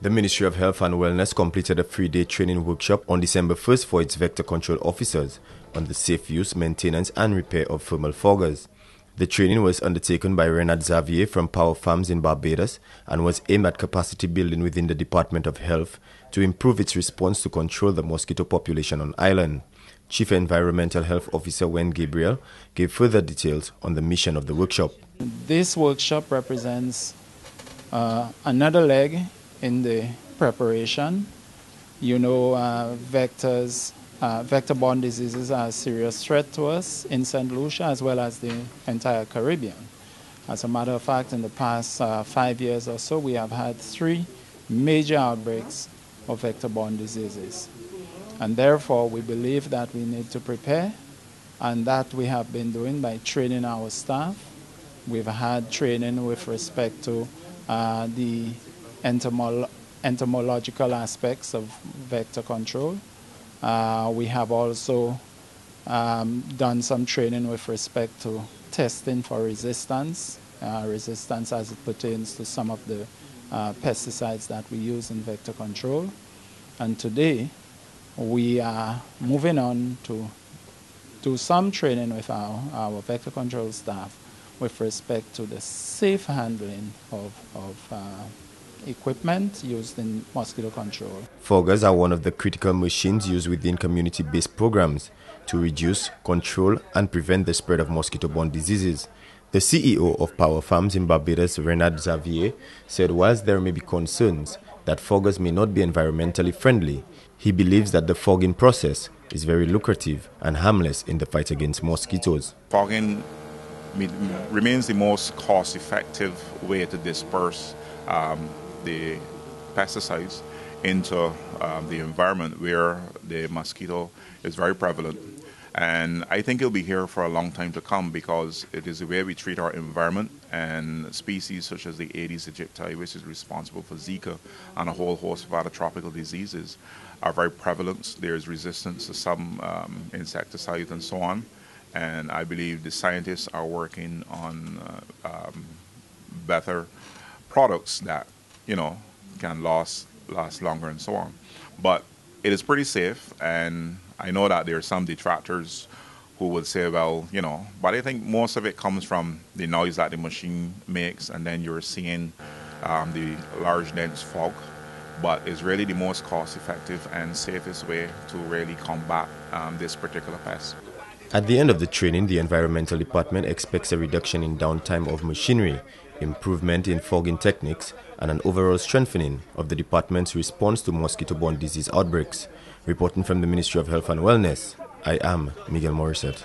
The Ministry of Health and Wellness completed a 3-day training workshop on December 1st for its vector control officers on the safe use, maintenance and repair of thermal foggers. The training was undertaken by Renard Xavier from PAHO Farms in Barbados and was aimed at capacity building within the Department of Health to improve its response to control the mosquito population on island. Chief Environmental Health Officer Wen Gabriel gave further details on the mission of the workshop. This workshop represents another leg in the preparation. You know, vector-borne diseases are a serious threat to us in St. Lucia as well as the entire Caribbean. As a matter of fact, in the past 5 years or so, we have had 3 major outbreaks of vector-borne diseases. And therefore, we believe that we need to prepare, and that we have been doing by training our staff. We've had training with respect to the entomological aspects of vector control. We have also done some training with respect to testing for resistance as it pertains to some of the pesticides that we use in vector control. And today, we are moving on to do some training with our vector control staff with respect to the safe handling of equipment used in mosquito control. Foggers are one of the critical machines used within community-based programs to reduce, control and prevent the spread of mosquito-borne diseases. The CEO of PAHO Farms in Barbados, Renard Xavier, said whilst there may be concerns that foggers may not be environmentally friendly, he believes that the fogging process is very lucrative and harmless in the fight against mosquitoes. Fogging remains the most cost-effective way to disperse the pesticides into the environment where the mosquito is very prevalent. And I think it'll be here for a long time to come because it is the way we treat our environment, and species such as the Aedes aegypti, which is responsible for Zika and a whole host of other tropical diseases, are very prevalent. There's resistance to some insecticides and so on. And I believe the scientists are working on better products that, you know, can last longer and so on. But it is pretty safe, and I know that there are some detractors who would say, well, you know, but I think most of it comes from the noise that the machine makes, and then you're seeing the large dense fog. But it's really the most cost-effective and safest way to really combat this particular pest. At the end of the training, the Environmental Department expects a reduction in downtime of machinery, improvement in fogging techniques, and an overall strengthening of the department's response to mosquito-borne disease outbreaks. Reporting from the Ministry of Health and Wellness, I am Miguel Morissette.